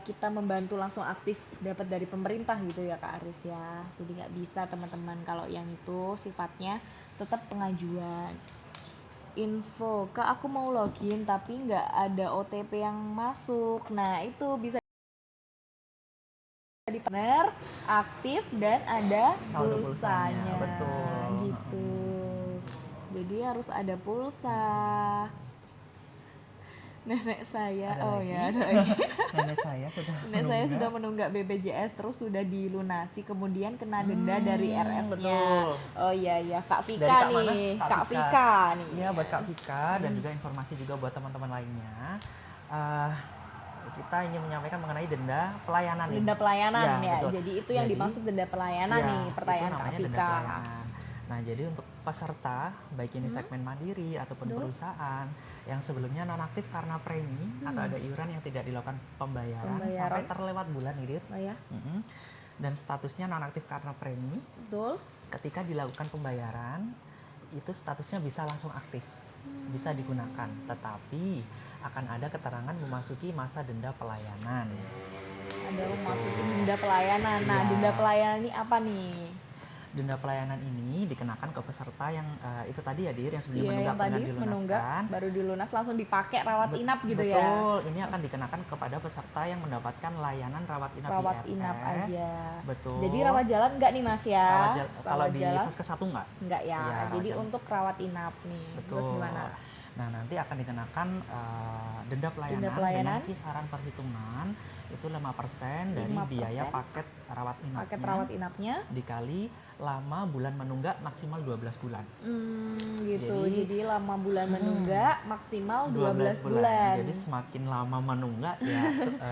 kita membantu langsung aktif dapat dari pemerintah gitu ya Kak Aris ya. Jadi nggak bisa teman-teman kalau yang itu sifatnya tetap pengajuan. Info, Kak aku mau login tapi nggak ada OTP yang masuk. Nah itu bisa di partner, aktif dan ada Saldo pulsanya, pulsanya. betul. Gitu. Jadi harus ada pulsa. Nenek saya, Ada oh lagi. ya ada lagi. Nenek saya sudah Nenek saya sudah menunggak BPJS terus sudah dilunasi kemudian kena denda dari RS-nya. Betul. Oh iya ya Kak Dari Vika Kak mana? nih, Kak Kak Vika. Vika nih. Iya buat Kak Vika dan juga informasi juga buat teman-teman lainnya. Kita ingin menyampaikan mengenai denda pelayanan. Denda pelayanan ya. Betul. Jadi itu yang dimaksud denda pelayanan nih, pertanyaan Kak Denda Vika. pelayanan. Nah, jadi untuk peserta baik ini segmen mandiri ataupun perusahaan yang sebelumnya nonaktif karena premi atau ada iuran yang tidak dilakukan pembayaran sampai terlewat bulan nih, Dit. Oh ya. Dan statusnya nonaktif karena premi. Betul. Ketika dilakukan pembayaran itu statusnya bisa langsung aktif. Bisa digunakan, tetapi akan ada keterangan memasuki masa denda pelayanan. Ada memasuki denda pelayanan. Nah, denda pelayanan ini apa nih? Denda pelayanan ini dikenakan ke peserta yang itu tadi ya Dir, yang sebelumnya Iya, menunggak baru dilunas langsung dipakai rawat inap gitu ya. Betul, ini akan dikenakan kepada peserta yang mendapatkan layanan rawat inap Rawat IFS. inap aja. Betul. Jadi rawat jalan enggak nih Mas ya? Kalau di fase 1 enggak? Enggak ya. Iya, jadi untuk rawat inap nih. Betul. Terus gimana? Nah, nanti akan dikenakan denda pelayanan dengan kisaran perhitungan itu 5% dari 5%. biaya paket rawat inapnya. Paket rawat inapnya dikali lama bulan menunggak maksimal 12 bulan. Gitu. Jadi lama bulan menunggak maksimal 12 bulan. Jadi semakin lama menunggak ya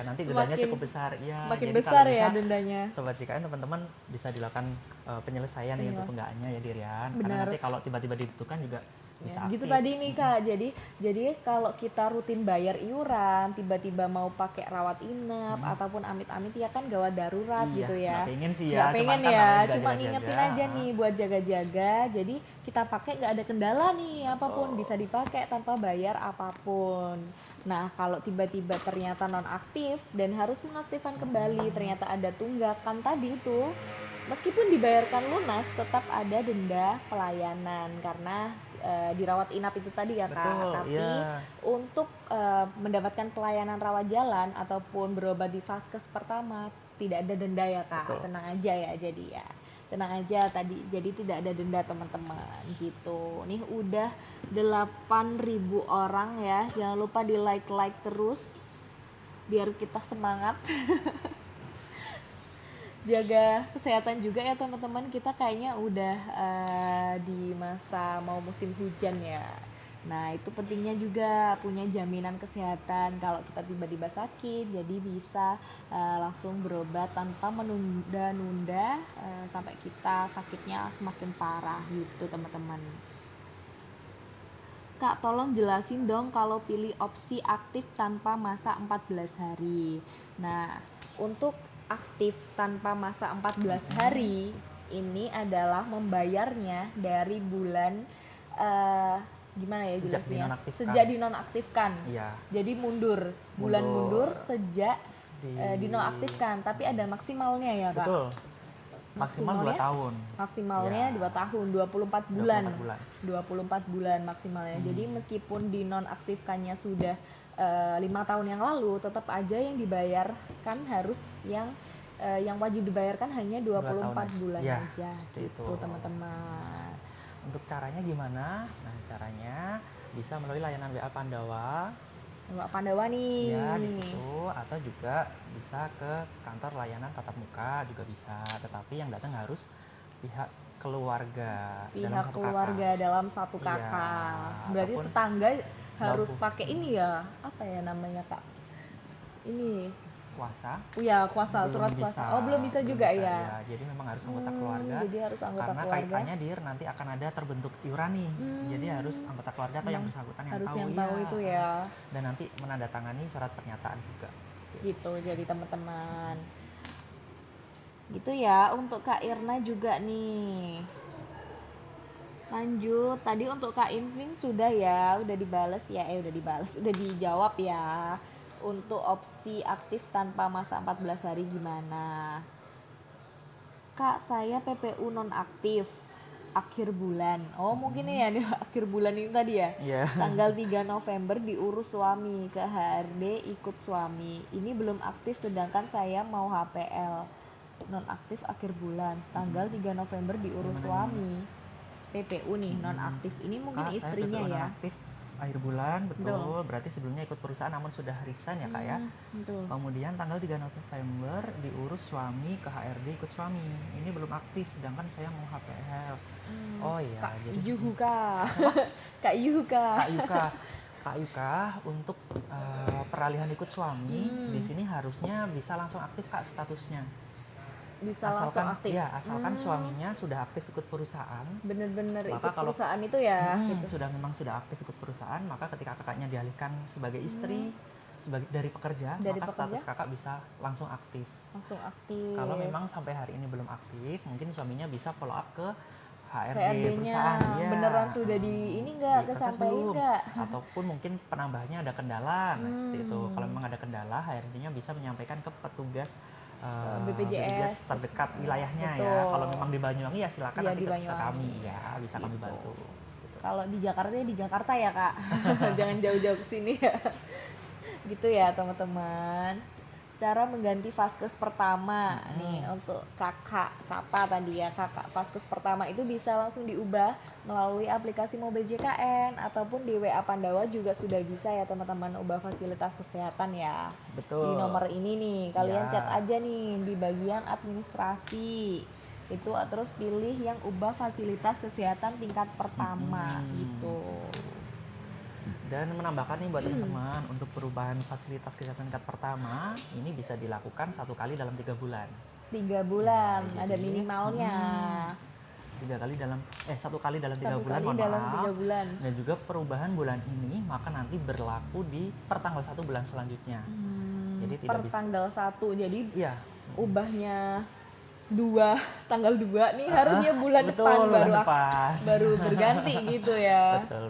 nanti dendanya cukup besar ya. Semakin jadi besar kalau ya bisa, dendanya. Sobat JKN teman-teman bisa dilakukan penyelesaian nih untuk tunggakannya ya Dirian. Benar. Karena nanti kalau tiba-tiba dibutuhkan juga bisa gitu aktif. tadi nih Kak. Jadi kalau kita rutin bayar iuran, tiba-tiba mau pakai rawat inap ataupun amit-amit ya kan gawat darurat gitu ya. Nggak pengen sih ya. Nggak pengen kan ya, cuma jaga-jaga. ngingetin aja nih buat jaga-jaga. Jadi kita pakai nggak ada kendala nih, apapun bisa dipakai tanpa bayar apapun. Nah kalau tiba-tiba ternyata nonaktif dan harus mengaktifkan kembali, ternyata ada tunggakan tadi itu, meskipun dibayarkan lunas tetap ada denda pelayanan karena dirawat inap itu tadi ya Kak. Betul, tapi iya. untuk mendapatkan pelayanan rawat jalan ataupun berobat di vaskes pertama tidak ada denda ya Kak. Betul. Tenang aja ya, jadi ya tenang aja tadi, jadi tidak ada denda teman-teman gitu. Nih udah 8.000 orang ya, jangan lupa di like terus biar kita semangat. Jaga kesehatan juga ya teman-teman, kita kayaknya udah di masa mau musim hujan ya. Nah itu pentingnya juga punya jaminan kesehatan kalau kita tiba-tiba sakit, jadi bisa langsung berobat tanpa menunda-nunda sampai kita sakitnya semakin parah gitu teman-teman. Kak tolong jelasin dong kalau pilih opsi aktif tanpa masa 14 hari. Nah untuk aktif tanpa masa 14 hari ini adalah membayarnya dari bulan gimana ya jelasnya? Sejak dinonaktifkan. Iya. Jadi mundur sejak dinonaktifkan, tapi ada maksimalnya ya Kak? Betul. Maksimal 2 tahun. Maksimalnya 2 tahun, 24 bulan. 24 bulan maksimalnya. Jadi meskipun dinonaktifkannya sudah 5 tahun yang lalu, tetap aja yang dibayarkan harus yang wajib dibayarkan hanya 24 bulan ya, aja gitu teman-teman. Untuk caranya gimana? Nah caranya bisa melalui layanan WA Pandawa. WA Pandawa nih. Ya di situ, atau juga bisa ke kantor layanan tatap muka juga bisa. Tetapi yang datang harus pihak keluarga. Dalam satu kakak. Berarti tetangga harus pakai ini ya, apa ya namanya Kak? Ini kuasa. Iya, kuasa, surat kuasa. Oh, belum bisa juga ya. Jadi memang harus anggota keluarga. Jadi harus anggota karena keluarga. Karena kaitannya Dir nanti akan ada terbentuk iuran nih. Jadi harus anggota keluarga atau yang bersangkutan yang tahu itu ya. Dan nanti menandatangani surat pernyataan juga. Gitu, jadi teman-teman. Gitu ya, untuk Kak Irna juga nih. Lanjut, tadi untuk Kak Infin sudah ya, udah dijawab ya. untuk opsi aktif tanpa masa 14 hari gimana? Kak, saya PPU nonaktif akhir bulan. Oh, mungkin ya di akhir bulan ini tadi ya. Iya. Tanggal 3 November diurus suami, ke HRD ikut suami. Ini belum aktif sedangkan saya mau HPL. Nonaktif akhir bulan. Tanggal 3 November diurus suami. PPU nih nonaktif. Ini mungkin Kak, istrinya saya PPU ya. nonaktif akhir bulan, betul. Betul. Berarti sebelumnya ikut perusahaan namun sudah resign ya Kak ya. Betul. Kemudian tanggal 3 November diurus suami, ke HRD ikut suami. Ini belum aktif sedangkan saya mau HPL. Oh iya, Kak jadi Yuka. Kak Yuka. Kak Yuka untuk peralihan ikut suami di sini harusnya bisa langsung aktif Kak statusnya. Bisa Asalkan langsung aktif. ya, asalkan suaminya sudah aktif ikut perusahaan. Bener-bener Maka ikut kalau perusahaan itu ya gitu. memang sudah aktif ikut perusahaan, maka ketika kakaknya dialihkan sebagai istri, sebagai dari pekerja, maka status kakak bisa langsung aktif. Langsung aktif. Kalau memang sampai hari ini belum aktif, mungkin suaminya bisa follow up ke HRD HRD-nya perusahaan. Ya. beneran sudah di ini enggak kesampaian enggak? Ataupun mungkin penambahnya ada kendala, nah seperti itu. Kalau memang ada kendala, HRD-nya bisa menyampaikan ke petugas BPJS terdekat wilayahnya. Betul. Ya. Kalau memang di Banyuwangi ya silakan Ya, nanti di ke Banyuwangi. kami ya, bisa kami Gitu. bantu. Kalau di Jakarta ya di Jakarta ya Kak. Jangan jauh-jauh ke sini ya. Gitu ya teman-teman. Cara mengganti vaskes pertama nih untuk kakak Sapa tadi ya, kakak vaskes pertama itu bisa langsung diubah melalui aplikasi Mobil JKN ataupun di WA Pandawa juga sudah bisa ya teman-teman, ubah fasilitas kesehatan ya. Betul. Di nomor ini nih kalian Ya. chat aja nih di bagian administrasi itu, terus pilih yang ubah fasilitas kesehatan tingkat pertama gitu. Dan menambahkan nih buat teman-teman, untuk perubahan fasilitas kesehatan tingkat pertama ini bisa dilakukan 1 kali dalam 3 bulan. 3 bulan Nah, ada jadi, minimalnya. 1 kali dalam 3 bulan, kali dalam 3 bulan. Dan juga perubahan bulan ini maka nanti berlaku di pertanggal 1 bulan selanjutnya. Jadi tidak bisa Tanggal 1. Jadi iya. ubahnya tanggal 2 nih harusnya bulan Betul, depan bulan depan. baru berganti gitu ya. Betul,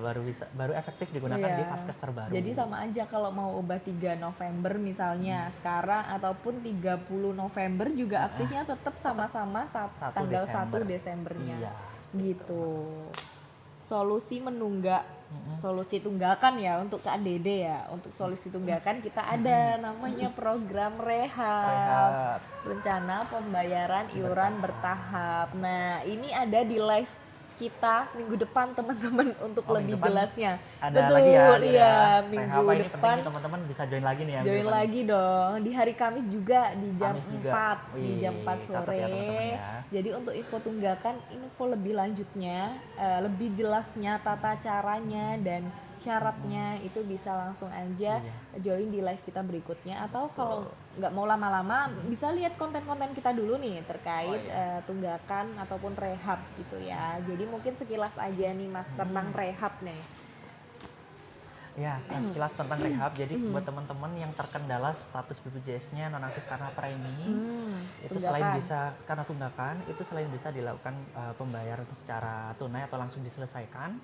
baru efektif digunakan di vaskes terbaru. Jadi sama aja kalau mau ubah 3 November misalnya sekarang ataupun 30 November juga aktifnya tetap sama-sama tanggal 1 Desembernya. Iya. Gitu. Solusi menunggak. Solusi tunggakan ya untuk KDD ya. Untuk solusi tunggakan kita ada namanya program rehab. Rencana pembayaran iuran bertahap. Nah, ini ada di live kita minggu depan teman-teman untuk lebih jelasnya. Ada Betul, lagi ya. Iya, minggu rehab ini depan penting, teman-teman bisa join lagi nih ya. join lagi dong di hari Kamis juga di jam 4 di jam 4 catat sore. ya, teman-teman ya. Jadi untuk info tunggakan, info lebih lanjutnya, lebih jelasnya tata caranya dan syaratnya itu bisa langsung aja join di live kita berikutnya, atau kalau nggak mau lama-lama bisa lihat konten-konten kita dulu nih terkait tunggakan ataupun rehab gitu ya. Jadi mungkin sekilas aja nih Mas tentang rehab nih. Ya, sekilas tentang rehab. Jadi buat teman-teman yang terkendala status BPJS-nya nonaktif karena premi, itu selain bisa karena tunggakan, itu selain bisa dilakukan pembayaran secara tunai atau langsung diselesaikan.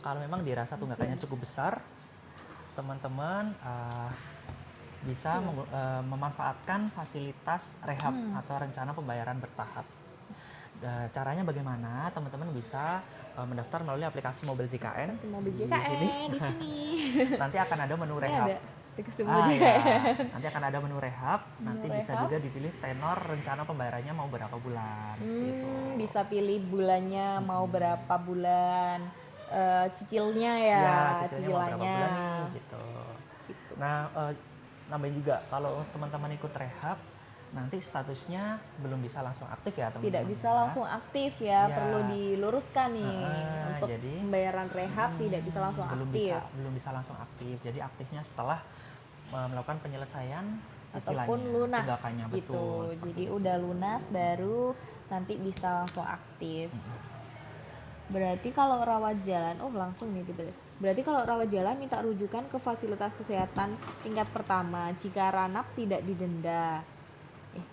Kalau memang dirasa tunggakannya cukup besar, teman-teman bisa memanfaatkan fasilitas rehab atau rencana pembayaran bertahap. Caranya bagaimana? Teman-teman bisa mendaftar melalui aplikasi Mobil JKN. Mobil JKN di sini. Nanti akan ada menu rehab. Nanti akan ada menu rehab. Nanti bisa juga dipilih tenor rencana pembayarannya mau berapa bulan. Gitu. Bisa pilih bulannya mau berapa bulan. Cicilnya ya, cicilannya berapa bulan nih, gitu. Nah, nambahin juga kalau teman-teman ikut rehab, nanti statusnya belum bisa langsung aktif ya teman-teman. Tidak bisa langsung aktif ya, perlu diluruskan nih untuk jadi, pembayaran rehab tidak bisa langsung aktif. Belum bisa langsung aktif. Jadi aktifnya setelah melakukan penyelesaian cicilannya, ataupun lunas tunggakannya, gitu. betul, Jadi itu. udah lunas baru nanti bisa langsung aktif. Berarti kalau rawat jalan, langsung nih tiba-tiba. Berarti kalau rawat jalan minta rujukan ke fasilitas kesehatan tingkat pertama jika ranap tidak didenda.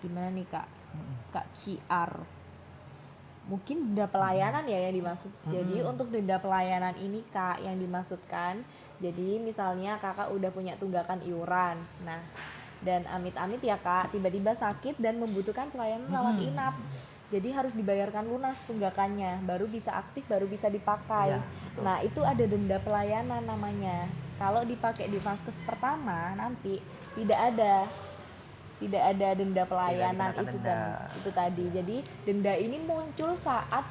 Gimana nih Kak? Kak QR. Mungkin denda pelayanan ya yang dimaksud. Jadi untuk denda pelayanan ini Kak yang dimaksudkan, Jadi misalnya kakak udah punya tunggakan iuran, nah dan amit-amit ya kak tiba-tiba sakit dan membutuhkan pelayanan rawat inap, jadi harus dibayarkan lunas tunggakannya, baru bisa aktif, baru bisa dipakai. Iya, betul. Nah itu ada denda pelayanan namanya. Kalau dipakai di vaskes pertama nanti tidak ada denda pelayanan dikenakan itu denda. itu tadi. Jadi denda ini muncul saat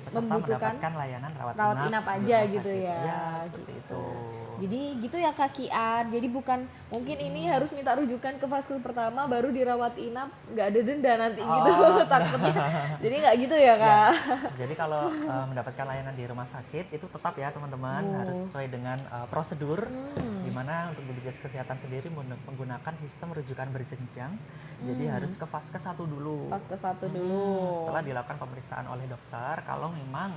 Peserta membutuhkan mendapatkan layanan rawat inap di aja rumah gitu sakit. ya. Iya, seperti itu. Jadi gitu ya Kak Kian. Jadi bukan mungkin ini harus minta rujukan ke vaskes pertama baru dirawat inap, nggak ada denda nanti gitu takutnya. Jadi nggak gitu ya Kak. Jadi kalau mendapatkan layanan di rumah sakit itu tetap ya teman-teman harus sesuai dengan prosedur, di mana untuk BPJS Kesehatan sendiri menggunakan sistem rujukan berjenjang. Jadi harus ke vaskes 1 dulu. Vaskes 1 dulu. Setelah dilakukan pemeriksaan oleh dokter, kalau memang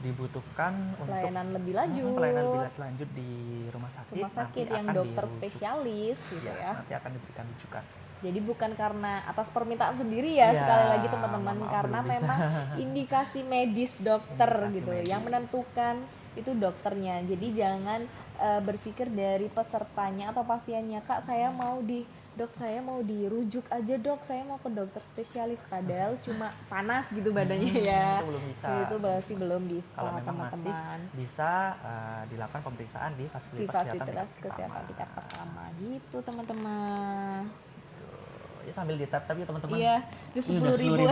dibutuhkan pelayanan untuk lebih lanjut, pelayanan lebih lanjut di rumah sakit yang dokter spesialis gitu ya. Nanti akan diberikan rujukan. Jadi bukan karena atas permintaan sendiri ya, sekali lagi teman-teman, karena memang indikasi medis dokter gitu yang menentukan itu dokternya. Jadi jangan berpikir dari pesertanya atau pasiennya, Kak saya mau dirujuk aja dok, saya mau ke dokter spesialis, padahal cuma panas gitu badannya ya. Itu belum bisa. Itu masih belum bisa. Kalau memang teman-teman masih bisa dilakukan pemeriksaan di fasilitas kesehatan tingkat pertama gitu teman-teman. Ya sambil di tap tapi teman-teman. Iya, udah 10.000.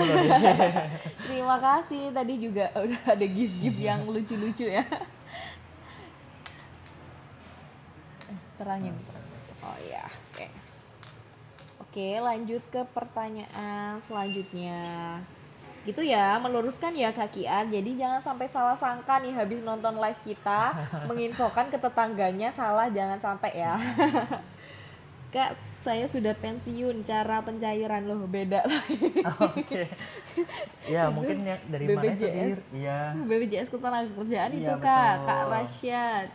Terima kasih, tadi juga udah ada gift-gift yang lucu-lucu ya. Terangin. Oh iya, oke. Oke, lanjut ke pertanyaan selanjutnya. Gitu ya, meluruskan ya Kak Kian. Jadi jangan sampai salah sangka nih habis nonton live kita menginfokan ke tetangganya, salah, jangan sampai ya. Kak, saya sudah pensiun, cara pencairan loh beda lah. Oke. Ya, mungkin yang dari mana itu, Dir? Iya. BPJS Ketenagakerjaan itu betul. Kak Rasyad.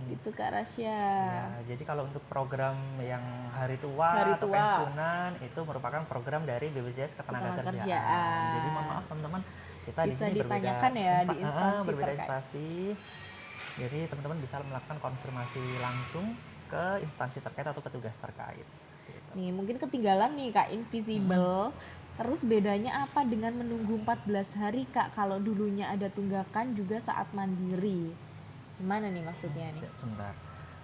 Itu Kak Rasya. Ya, jadi kalau untuk program yang hari tua atau pensiunan itu merupakan program dari BPJS Ketenagakerjaan. Jadi mohon maaf teman-teman, kita bisa di sini ditanyakan ya di instansi berbeda terkait. instansi. Jadi teman-teman bisa melakukan konfirmasi langsung ke instansi terkait atau petugas terkait. Nih mungkin ketinggalan nih Kak Invisible. Terus bedanya apa dengan menunggu 14 hari Kak kalau dulunya ada tunggakan juga saat mandiri? Gimana nih maksudnya nih? Sebentar.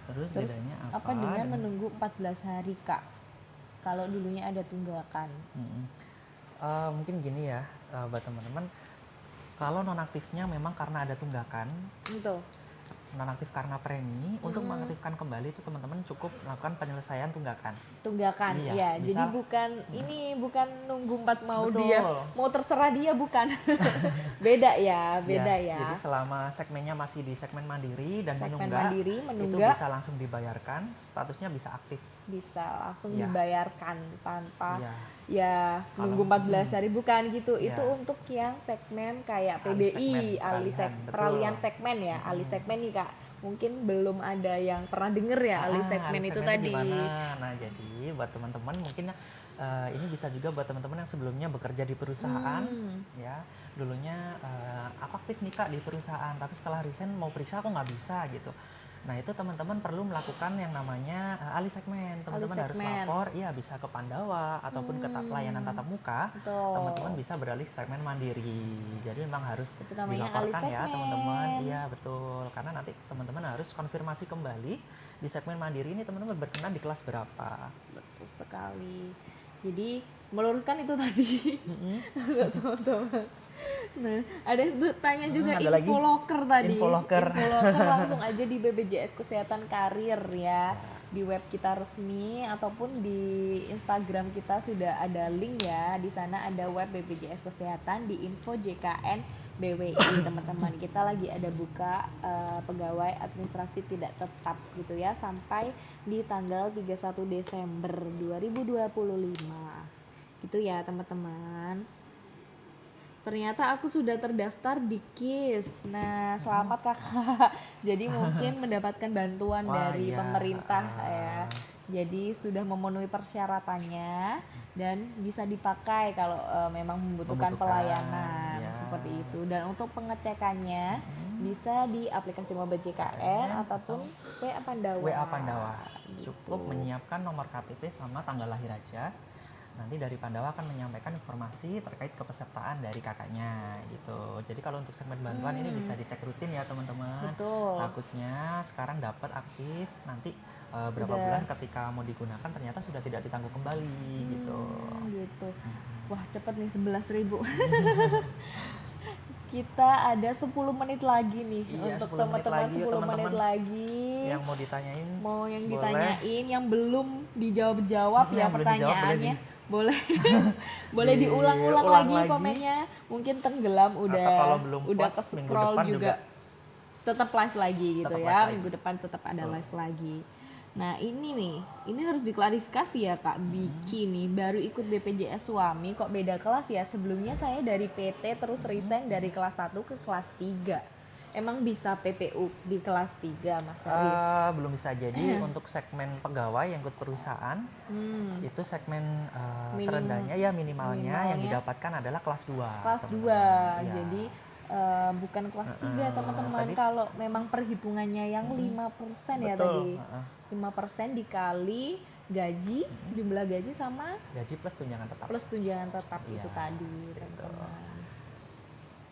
Terus bedanya apa dengan menunggu 14 hari Kak kalau dulunya ada tunggakan? Mungkin gini ya buat teman-teman, kalau nonaktifnya memang karena ada tunggakan, itu nonaktif karena premi, untuk mengaktifkan kembali itu teman-teman cukup melakukan penyelesaian tunggakan. Iya, jadi bukan nunggu 4 mau terserah dia, bukan. beda ya. Jadi selama segmennya masih di segmen mandiri dan menunggak, itu bisa langsung dibayarkan, statusnya bisa aktif. Bisa langsung dibayarkan tanpa nunggu 14 hari, bukan gitu. Itu untuk yang segmen kayak PBI, peralihan segmen ya, alih segmen nih Kak. Mungkin belum ada yang pernah denger ya alih segmen itu tadi. Nah, jadi buat teman-teman mungkin ini bisa juga buat teman-teman yang sebelumnya bekerja di perusahaan, ya dulunya aku aktif nih Kak di perusahaan, tapi setelah resign mau periksa aku nggak bisa gitu. Nah itu teman-teman perlu melakukan yang namanya alih segmen. Teman-teman harus lapor, bisa ke Pandawa ataupun ke layanan tatap muka. Teman-teman bisa beralih segmen mandiri. Jadi memang harus dilaporkan ya teman-teman. Iya betul. Karena nanti teman-teman harus konfirmasi kembali di segmen mandiri ini teman-teman berkenan di kelas berapa. Betul sekali. Jadi meluruskan itu tadi. Teman-teman. Nah, ada yang tanya juga infoloker tadi. Infoloker langsung aja di BPJS Kesehatan Karir ya. Di web kita resmi ataupun di Instagram kita sudah ada link ya. Di sana ada web BPJS Kesehatan di info JKN BWI teman-teman. Kita lagi ada buka pegawai administrasi tidak tetap gitu ya sampai di tanggal 31 Desember 2025. Gitu ya teman-teman. Ternyata aku sudah terdaftar di KIS. Nah, selamat Kakak. Jadi mungkin mendapatkan bantuan dari pemerintah ya. Jadi sudah memenuhi persyaratannya dan bisa dipakai kalau memang membutuhkan pelayanan seperti itu. Dan untuk pengecekannya Bisa di aplikasi Mobile JKN ataupun WA Pandawa. WA Pandawa. Gitu. Cukup menyiapkan nomor KTP sama tanggal lahir aja. Nanti dari Pandawa akan menyampaikan informasi terkait kepesertaan dari kakaknya gitu. Jadi kalau untuk segmen bantuan ini bisa dicek rutin ya teman-teman. Betul. Takutnya sekarang dapat aktif, nanti berapa Udah. bulan ketika mau digunakan ternyata sudah tidak ditanggung kembali gitu. Gitu. Wah cepet nih 11.000. Kita ada 10 menit lagi nih Iya, untuk 10 menit teman-teman, lagi, 10 menit teman-teman. lagi. Yang mau ditanyain, Mau yang boleh. ditanyain, yang belum dijawab-jawab ya Yang belum dijawab, pertanyaannya, boleh boleh diulang-ulang diulang lagi lagi. komennya. Mungkin tenggelam Atau udah kalau belum udah puas, ke minggu scroll depan juga. Tetap live lagi gitu Tetap ya. live lagi. Minggu depan tetap ada Betul. live lagi. Nah ini nih, ini harus diklarifikasi ya Kak Biki nih, baru ikut BPJS suami kok beda kelas ya. Sebelumnya saya dari PT terus resign dari kelas 1 ke kelas 3. Emang bisa PPU di kelas 3 Mas Haris? Belum bisa. Jadi untuk segmen pegawai yang ikut perusahaan itu segmen terendahnya ya minimalnya yang didapatkan adalah kelas 2. Kelas 2. Ya. Jadi bukan kelas 3 teman-teman. tadi- Kalau memang perhitungannya yang 5% ya Betul. tadi. 5% dikali gaji, jumlah gaji sama Gaji plus tunjangan tetap. plus tunjangan tetap Iya, itu tadi gitu. teman-teman.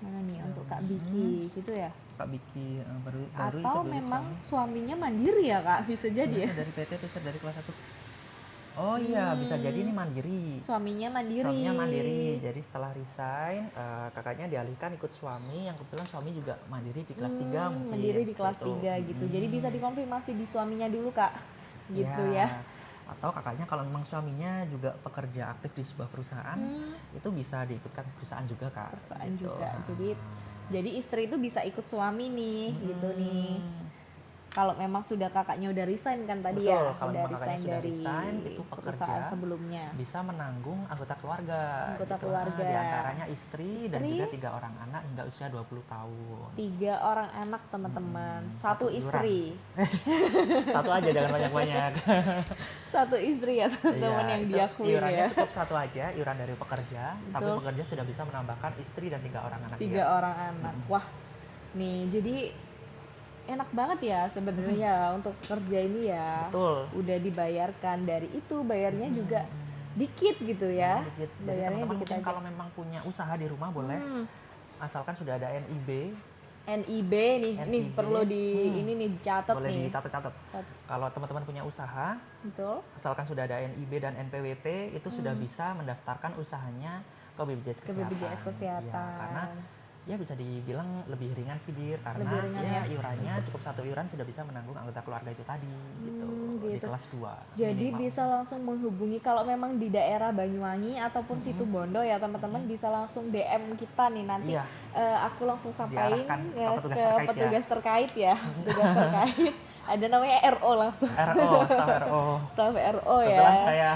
Mana nih untuk Kak Biki gitu ya? Kak Biki baru Atau ikut dari memang suami. suaminya mandiri ya Kak? Bisa jadi ya? Sebenarnya dari PT terus dari kelas 1. Oh iya, bisa jadi ini mandiri. Suaminya mandiri. Suaminya mandiri. Jadi setelah resign, kakaknya dialihkan ikut suami yang kebetulan suami juga mandiri di kelas 3 mungkin. Mandiri di kelas Gitu. 3 gitu. Jadi bisa dikonfirmasi di suaminya dulu Kak. Gitu ya. Atau kakaknya kalau memang suaminya juga pekerja aktif di sebuah perusahaan, itu bisa diikutkan perusahaan juga Kak. Perusahaan Gitu. juga. Jadi istri itu bisa ikut suami nih, gitu nih. Kalau memang sudah kakaknya udah resign kan tadi Betul, ya, kalau udah memang kakaknya resign sudah dari resign, itu perusahaan pekerja, sebelumnya. bisa menanggung anggota keluarga. Anggota gitu. keluarga. Di antaranya istri dan juga 3 orang anak hingga usia 20 tahun. 3 orang anak teman-teman, Satu satu istri. Satu aja, jangan banyak-banyak. Satu istri ya teman-teman yang itu diakui iurannya ya. cukup satu aja, iuran dari pekerja. Tapi Betul. pekerja sudah bisa menambahkan istri dan 3 orang anak. 3 dia. orang anak. Wah, nih jadi enak banget ya sebenarnya untuk kerja ini ya. Betul. Udah dibayarkan dari itu, bayarnya juga dikit gitu ya. Dikit. Jadi Bayarnya teman-teman dikit mungkin aja. kalau memang punya usaha di rumah boleh, asalkan sudah ada NIB, NIB nih, nih NIB. perlu di ini nih dicatat boleh nih. dicatat-catat. Kalau teman-teman punya usaha, Betul. asalkan sudah ada NIB dan NPWP, itu sudah bisa mendaftarkan usahanya ke BPJS Ke Kesehatan. BPJS Kesehatan. Ya, karena ya bisa dibilang lebih ringan sih Dir, karena Lebih ringan ya ya. iurannya cukup satu iuran sudah bisa menanggung anggota keluarga itu tadi gitu, di gitu. kelas 2. Jadi bisa langsung menghubungi kalau memang di daerah Banyuwangi ataupun Situ Bondo ya teman-teman bisa langsung DM kita nih nanti. Iya. Aku langsung sampaikan Diarahkan ke ya, petugas ke terkait ya. petugas terkait ya. Petugas terkait. Ada namanya RO langsung. RO, staf RO. Staf RO ya. Kebetulan saya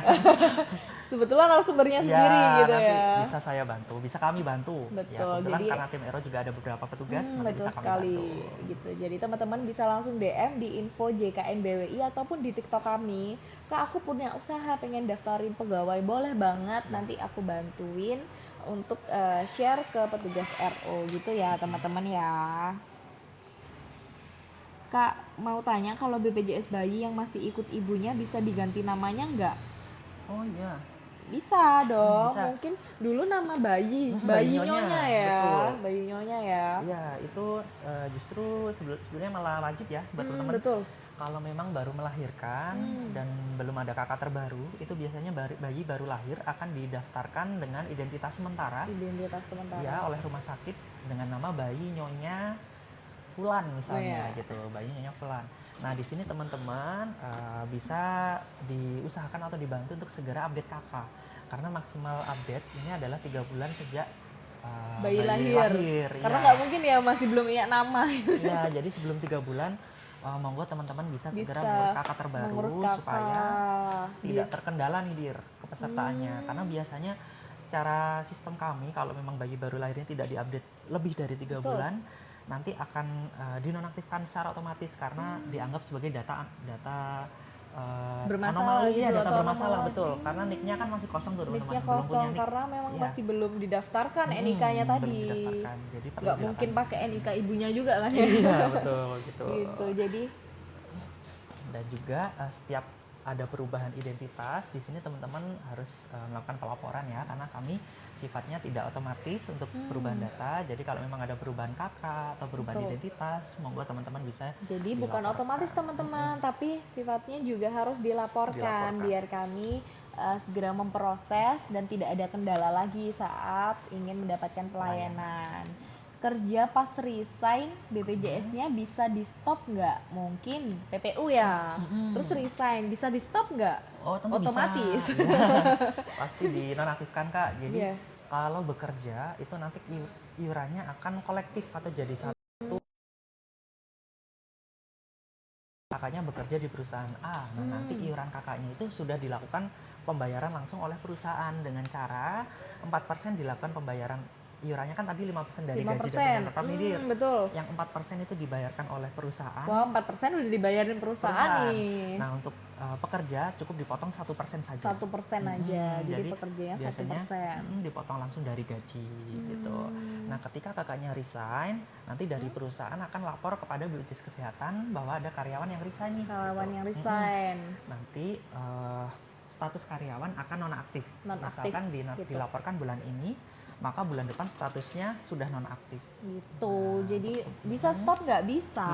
Sebetulnya narasumbernya sendiri gitu nanti ya. bisa saya bantu, bisa kami bantu. Ya, Betul, kebetulan jadi- karena tim RO juga ada beberapa petugas, nanti Betul bisa kami sekali bantu. gitu. Jadi teman-teman bisa langsung DM di info JKN BWI ataupun di TikTok kami. Kak, aku punya usaha pengen daftarin pegawai, boleh banget. Nanti aku bantuin untuk share ke petugas RO gitu ya teman-teman ya. Kak, mau tanya kalau BPJS bayi yang masih ikut ibunya bisa diganti namanya nggak? Oh iya. Bisa dong, bisa. mungkin dulu nama bayi, Bayi bayi nyonya, nyonya ya, betul. bayi nyonya ya. Iya, itu justru sebenarnya malah wajib ya buat teman-teman. Betul. Kalau memang baru melahirkan dan belum ada kakak terbaru, itu biasanya bayi baru lahir akan didaftarkan dengan identitas sementara Identitas sementara. ya oleh rumah sakit dengan nama bayi nyonya Fulan misalnya gitu, bayi nyonya Fulan. Nah di sini teman-teman bisa diusahakan atau dibantu untuk segera update kakak, karena maksimal update ini adalah 3 bulan sejak bayi lahir. Karena ya. nggak mungkin ya masih belum ingat nama. Iya, jadi sebelum 3 bulan monggo teman-teman bisa segera Bisa mengurus kakak terbaru mengurus kakak. supaya tidak terkendala nih Dir kepesertaannya. Karena biasanya secara sistem kami kalau memang bayi baru lahirnya tidak diupdate lebih dari 3 bulan, nanti akan dinonaktifkan secara otomatis karena dianggap sebagai data Bermasalah anomali, gitu data atau bermasalah, anomali. betul. Karena nicknya kan masih kosong tuh teman-teman, Nicknya belum punya kosong nick. karena memang Iya. masih belum didaftarkan NIK-nya Belum tadi. didaftarkan, jadi perlu Nggak dilakukan. mungkin pakai NIK ibunya juga kan ya. Iya, betul gitu. Gitu. Jadi Dan juga setiap ada perubahan identitas, di sini teman-teman harus melakukan pelaporan ya, karena kami sifatnya tidak otomatis untuk perubahan data. Jadi kalau memang ada perubahan kakak atau perubahan Betul. identitas, monggo teman-teman bisa jadi bukan dilaporkan. otomatis teman-teman, tapi sifatnya juga harus dilaporkan biar kami segera memproses dan tidak ada kendala lagi saat ingin mendapatkan pelayanan. Kerja pas resign BPJS-nya bisa di stop nggak? Mungkin PPU ya. Terus resign bisa di stop nggak? Oh, tentu Otomatis. bisa. Ya, pasti dinonaktifkan Kak. Jadi Iya. kalau bekerja itu nanti iurannya akan kolektif atau jadi satu. Kakaknya bekerja di perusahaan A, nah nanti iuran kakaknya itu sudah dilakukan pembayaran langsung oleh perusahaan dengan cara 4% dilakukan pembayaran iurannya kan tadi 5% dari gaji dan tetap nih Dir. Betul. Yang 4% itu dibayarkan oleh perusahaan. Wah, 4% udah dibayarin perusahaan nih. Nah, untuk pekerja cukup dipotong 1% saja. 1% aja. Jadi pekerjanya 1%. Biasanya dipotong langsung dari gaji gitu. Nah, ketika kakaknya resign, nanti dari perusahaan akan lapor kepada BPJS Kesehatan bahwa ada karyawan yang resign nih. Karyawan yang resign. Nanti status karyawan akan nonaktif. Nonaktif, Misalkan gitu. dilaporkan bulan ini, maka bulan depan statusnya sudah nonaktif. Gitu. Jadi bisa stop nggak? Bisa.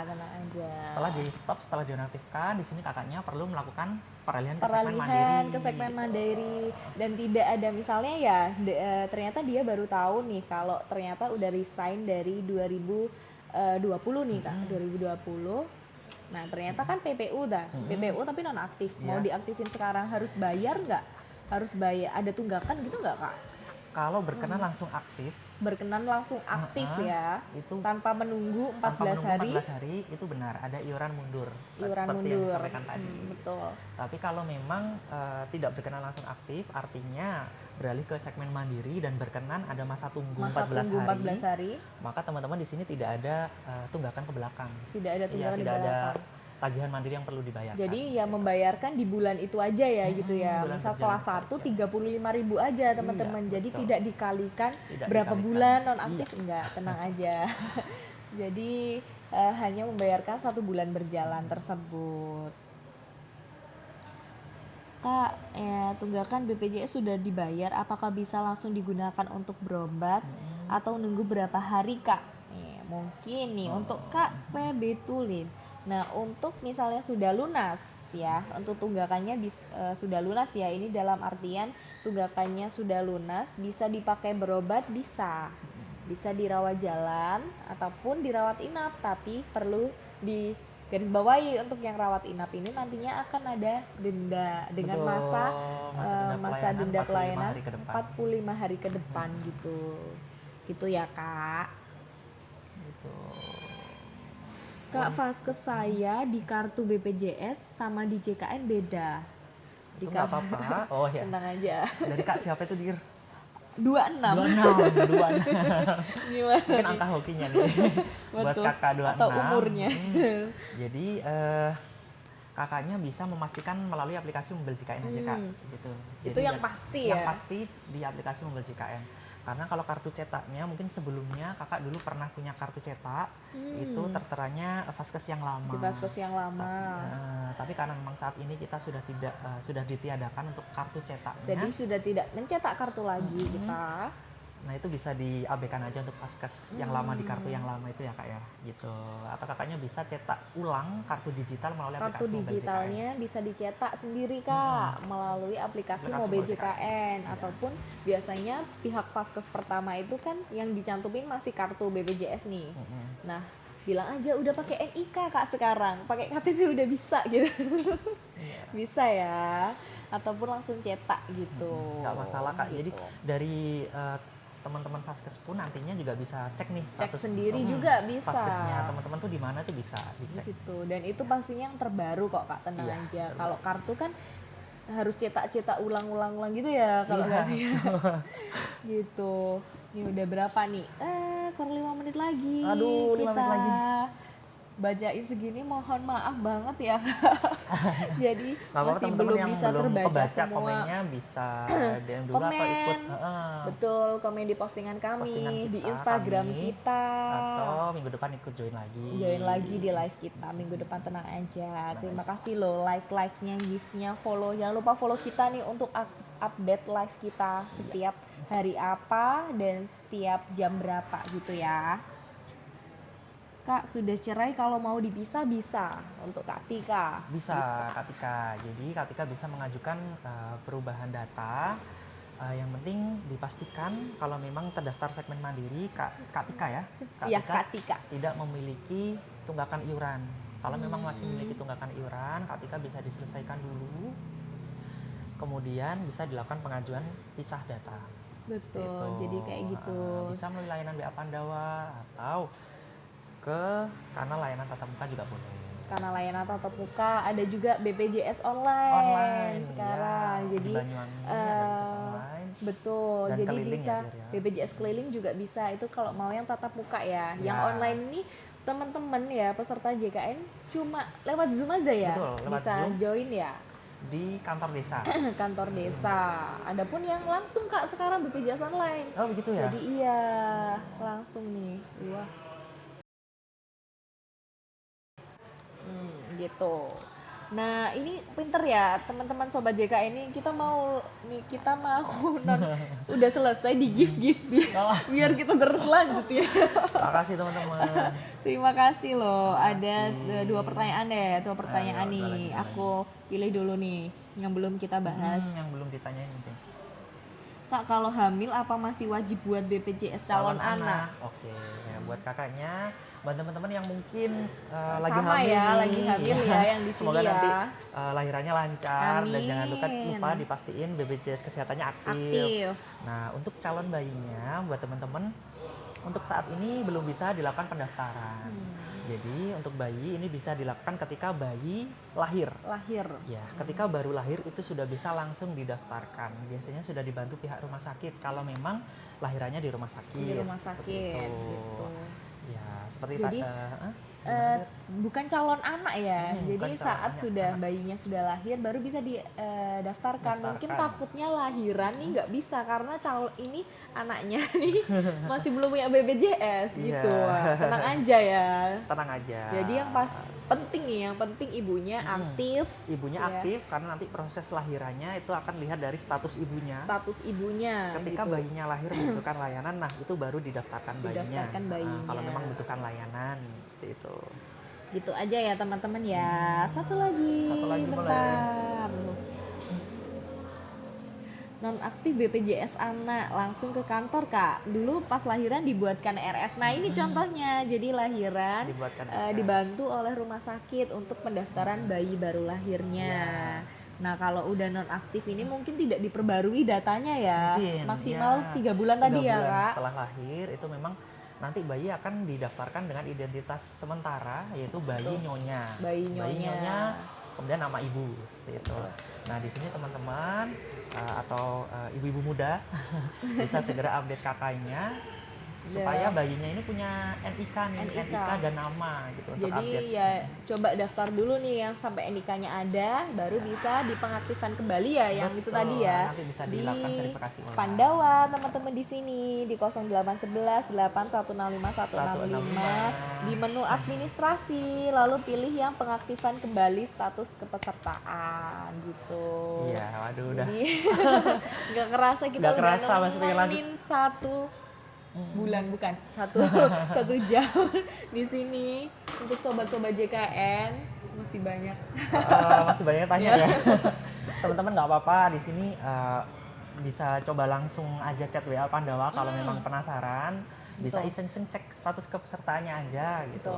Tenang aja. Setelah di stop, setelah dinonaktifkan, di sini kakaknya perlu melakukan peralihan ke segmen mandiri dan tidak ada misalnya ya ternyata dia baru tahu nih kalau ternyata udah resign dari 2020 nih Kak, 2020. Nah, ternyata kan PPU PPU tapi nonaktif. Mau diaktifin sekarang harus bayar nggak? Harus bayar, ada tunggakan gitu nggak Kak? Kalau berkenan langsung aktif, ya, itu tanpa menunggu 14 hari itu benar, ada iuran mundur seperti yang disampaikan tadi. Betul. Tapi kalau memang tidak berkenan langsung aktif, artinya beralih ke segmen mandiri dan berkenan ada masa tunggu 14 hari, maka teman-teman di sini tidak ada tunggakan ke belakang. Tidak ada tunggakan di belakang. Tidak ada tagihan mandiri yang perlu dibayarkan. Jadi ya membayarkan di bulan itu aja ya gitu ya. Misal kelas 1 35.000 aja teman-teman. Jadi tidak dikalikan berapa bulan nonaktif, enggak, tenang aja. Jadi hanya membayarkan 1 bulan berjalan tersebut. Kak, tunggakan BPJS sudah dibayar, apakah bisa langsung digunakan untuk berobat atau nunggu berapa hari Kak? Nih, mungkin nih untuk Kak Betulin. Nah, untuk misalnya sudah lunas ya, untuk tunggakannya sudah lunas ya, ini dalam artian tunggakannya sudah lunas, bisa dipakai berobat, bisa dirawat jalan ataupun dirawat inap, tapi perlu di garis bawahi untuk yang rawat inap ini nantinya akan ada denda dengan masa denda pelayanan 45 hari ke depan gitu ya Kak. Gitu. Kak, vaskes saya di kartu BPJS sama di JKN beda. Itu nggak apa-apa. Oh ya. Tenang aja. Dari Kak siapa itu Dir? 26. Gimana? Mungkin angka hokinya nih. Buat kakak 26. Atau umurnya. Jadi kakaknya bisa memastikan melalui aplikasi Mobil JKN aja Kak. Gitu. Itu Jadi yang pasti ya? Yang pasti di aplikasi Mobil JKN. Karena kalau kartu cetaknya mungkin sebelumnya kakak dulu pernah punya kartu cetak, itu terteranya vaskes yang lama. Di vaskes yang lama. Tapi karena memang saat ini kita sudah ditiadakan untuk kartu cetaknya. Jadi sudah tidak mencetak kartu lagi kita. Nah, itu bisa diabaikan aja untuk vaskes yang lama di kartu yang lama itu ya Kak ya, gitu. Atau kakaknya bisa cetak ulang kartu digital melalui aplikasi Kartu digitalnya bisa dicetak sendiri Kak, melalui aplikasi Mobil JKN. Ataupun biasanya pihak vaskes pertama itu kan yang dicantumin masih kartu BPJS nih. Nah, bilang aja udah pakai NIK Kak sekarang, pakai KTP udah bisa gitu. Bisa ya, ataupun langsung cetak gitu. Nggak masalah Kak. Jadi dari teman-teman vaskes pun nantinya juga bisa cek nih status cek sendiri juga bisa. Vaskesnya teman-teman tuh di mana tuh bisa dicek. Gitu. Dan itu pastinya yang terbaru kok Kak, tenang aja. Kalau kartu kan harus cetak ulang gitu ya kalau nggak gitu. Ini udah berapa nih? Kurang 5 menit lagi. Aduh, 5 menit lagi. bacain segini mohon maaf banget ya Kak. Jadi Nggak apa-apa, masih teman-teman belum yang bisa belum terbaca kebaca semua. komennya bisa DM dulu atau ikut Komen. Betul, komen di postingan kami, postingan kita, di Instagram kami, kita. atau minggu depan ikut join lagi Di live kita minggu depan, tenang aja. Tenang Terima aja. kasih loh like-nya, gift-nya, follow. Jangan lupa follow kita nih untuk update live kita setiap hari apa dan setiap jam berapa gitu ya. Kak, sudah cerai kalau mau dipisah bisa untuk Kak Tika. Bisa Kak Tika. Jadi Kak Tika bisa mengajukan perubahan data. Yang penting dipastikan kalau memang terdaftar segmen mandiri Kak Tika ya. Iya, Kak Tika. Tidak memiliki tunggakan iuran. Kalau memang masih memiliki tunggakan iuran, Kak Tika bisa diselesaikan dulu. Kemudian bisa dilakukan pengajuan pisah data. Betul, Gitu. jadi kayak gitu. Bisa melalui layanan WA Pandawa atau ke kanal layanan tatap muka juga boleh. Karena layanan tatap muka ada juga BPJS online sekarang. Ya, Jadi di Banyuwangi ada BPJS online. Betul. Dan Jadi keliling bisa ya, Dir, ya. BPJS keliling juga bisa. Itu kalau mau yang tatap muka ya. Yang Ya. online ini teman-teman ya peserta JKN cuma lewat Zoom aja ya. Betul, lewat bisa Zoom. join ya. Di kantor desa. Kantor desa. Adapun yang langsung Kak sekarang BPJS online. Oh begitu ya? Jadi iya, langsung nih. Wah. Gitu. Nah ini pinter ya teman-teman sobat JK ini, kita mau udah selesai di gift biar kita terus lanjut ya. Terima kasih teman-teman. Terima kasih loh. Terima Ada kasih. dua pertanyaan Ayo, nih. boleh. Aku pilih dulu nih yang belum kita bahas. Yang belum ditanyain mungkin. Kak, kalau hamil apa masih wajib buat BPJS calon anak? Oke, ya, buat kakaknya, buat teman-teman yang mungkin lagi Sama hamil ya, nih. lagi hamil ya yang di sini Semoga ya. nanti lahirannya lancar dan Amin. jangan lupa dipastiin BPJS kesehatannya Aktif. Nah, untuk calon bayinya, buat teman-teman, untuk saat ini belum bisa dilakukan pendaftaran. Jadi untuk bayi ini bisa dilakukan ketika bayi lahir. Ya, ketika baru lahir itu sudah bisa langsung didaftarkan. Biasanya sudah dibantu pihak rumah sakit kalau memang lahirannya di rumah sakit. Di rumah sakit. Gitu. Ya, seperti Jadi bukan calon anak ya. Jadi saat sudah bayinya sudah lahir baru bisa didaftarkan. Mungkin takutnya lahiran nih nggak bisa karena calon ini anaknya nih masih belum punya BPJS gitu. Tenang aja ya. Tenang aja. Jadi yang penting ibunya aktif. Ibunya aktif karena nanti proses lahirannya itu akan lihat dari status ibunya. Ketika gitu. bayinya lahir membutuhkan layanan, nah itu baru didaftarkan bayinya. Kalau memang membutuhkan layanan seperti itu. Gitu aja ya teman-teman ya. Satu lagi bentar. Nonaktif BPJS anak langsung ke kantor Kak. Dulu pas lahiran dibuatkan RS. Nah ini contohnya. Jadi lahiran dibantu oleh rumah sakit untuk pendaftaran bayi baru lahirnya. Nah kalau udah nonaktif ini mungkin tidak diperbarui datanya ya. Maksimal 3 bulan tadi ya Kak. Setelah lahir itu memang nanti bayi akan didaftarkan dengan identitas sementara yaitu bayi nyonya. Bayi nyonya kemudian nama ibu seperti itu. Nah di sini teman-teman atau ibu-ibu muda bisa segera update kakaknya supaya bayinya ini punya NIK dan nama gitu. Jadi untuk update. Ya coba daftar dulu nih yang sampai NIK-nya ada, baru bisa dipengaktifkan kembali ya. Yang itu tadi ya. Nanti bisa dilakukan verifikasi ulang. Pandawa teman-teman di sini di 0811 8165 165 di menu administrasi, lalu pilih yang pengaktifan kembali status kepesertaan gitu. Iya, waduh udah. Nggak kerasa kita udah nemenin satu jam di sini untuk sobat-sobat JKN. Masih banyak tanya ya. Teman-teman nggak apa-apa di sini bisa coba langsung aja chat WA Pandawa kalau memang penasaran. Bisa iseng-iseng cek status kepesertaannya aja gitu.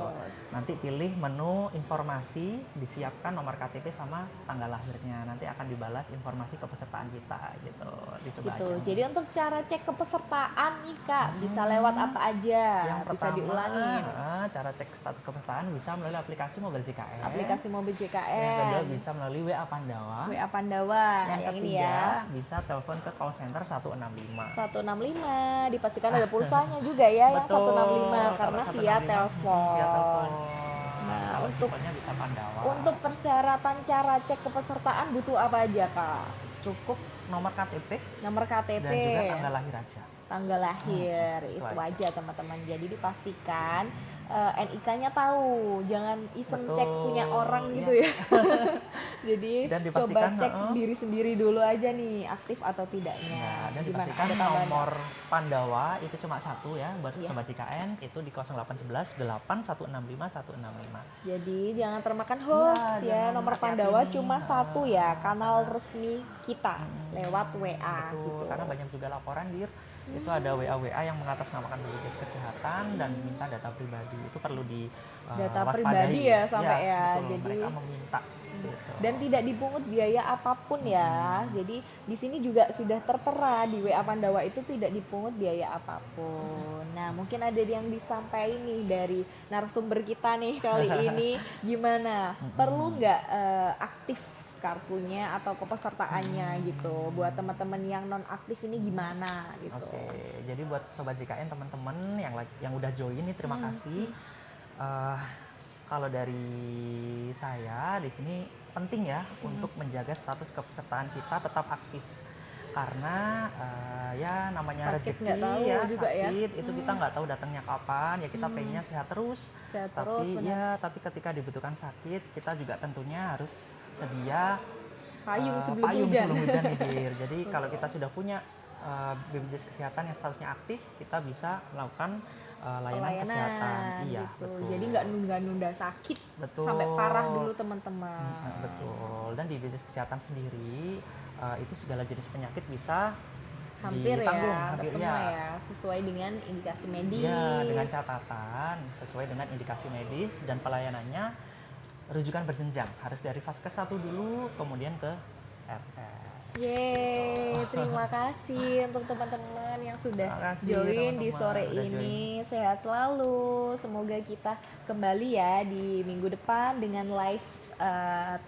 Nanti pilih menu informasi, disiapkan nomor KTP sama tanggal lahirnya. Nanti akan dibalas informasi kepesertaan kita gitu. Dicoba aja. Jadi untuk cara cek kepesertaan nih Kak, bisa lewat apa aja? Yang bisa diulangin. Cara cek status kepesertaan bisa melalui aplikasi Mobil JKN. Yang kedua bisa melalui WA Pandawa. Yang ketiga, ini ya. Bisa telepon ke call center 165. Dipastikan ada pulsanya juga ya. Yang 165 karena via telepon. Nah, Kalau untuk simpelnya bisa Pandawa. untuk persyaratan cara cek kepesertaan butuh apa aja, Kak? Cukup nomor KTP Nomor KTP, dan juga tanggal lahir aja. tanggal lahir, itu itu aja. aja teman-teman. Jadi dipastikan NIK-nya tahu, jangan iseng cek punya orang gitu ya. Jadi Dan coba dipastikan, cek diri sendiri dulu aja nih, aktif atau tidaknya. Nah, dan Gimana? dipastikan Ada tambahan nggak? nomor Pandawa itu cuma satu ya buat Iya. Sobat JKN, itu di 0811 8165 165. Jadi jangan termakan hoax Iya, ya. jangan, Nomor hati-hati Pandawa nih. cuma satu ya, kanal Karena- resmi kita lewat WA Betul, gitu. karena banyak juga laporan dir itu ada WA yang mengatasnamakan BPJS Kesehatan dan minta data pribadi, itu perlu di Data waspadai. pribadi ya sampai ya. Betul, Jadi mereka meminta seperti itu. dan tidak dipungut biaya apapun ya. Jadi di sini juga sudah tertera di WA Pandawa itu tidak dipungut biaya apapun. Nah, mungkin ada yang disampaikan nih dari narasumber kita nih kali ini, gimana? Perlu nggak aktif kartunya atau kepesertaannya gitu buat teman-teman yang non aktif ini gimana gitu. Oke, jadi buat Sobat JKN teman-teman yang udah join nih terima kasih. Kalau dari saya di sini penting ya untuk menjaga status kepesertaan kita tetap aktif, karena ya namanya Sakit rezeki nggak tahu ya juga ya. sakit itu kita nggak tahu datangnya kapan ya, kita pengennya sehat terus. Sehat Tapi terus, benar. tapi ketika dibutuhkan sakit kita juga tentunya harus sedia Payung sebelum payung hujan. sebelum hujan nih Dir. Jadi kalau kita sudah punya BPJS Kesehatan yang statusnya aktif, kita bisa melakukan layanan kesehatan. Iya, gitu. betul. Jadi nggak nunda sakit Betul. sampai parah dulu teman-teman. Betul. Dan di BPJS Kesehatan sendiri itu segala jenis penyakit bisa Hampir ditanggung, ya, hampir semua ya, sesuai dengan indikasi medis. Ya, dengan catatan sesuai dengan indikasi medis dan pelayanannya rujukan berjenjang, harus dari Vaskes 1 dulu kemudian ke RS. Yeay, terima kasih untuk teman-teman yang sudah Terima kasih, join di teman-teman, sore udah ini. Sehat selalu. Semoga kita kembali ya di minggu depan dengan live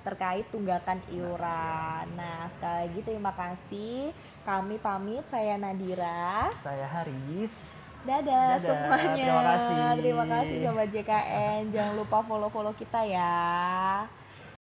terkait tunggakan iuran. Nah, sekali lagi terima kasih. Kami pamit, saya Nadira. Saya Haris. Dadah, Dadah, semuanya. terima kasih. Terima kasih Sobat JKN. Jangan lupa follow-follow kita ya.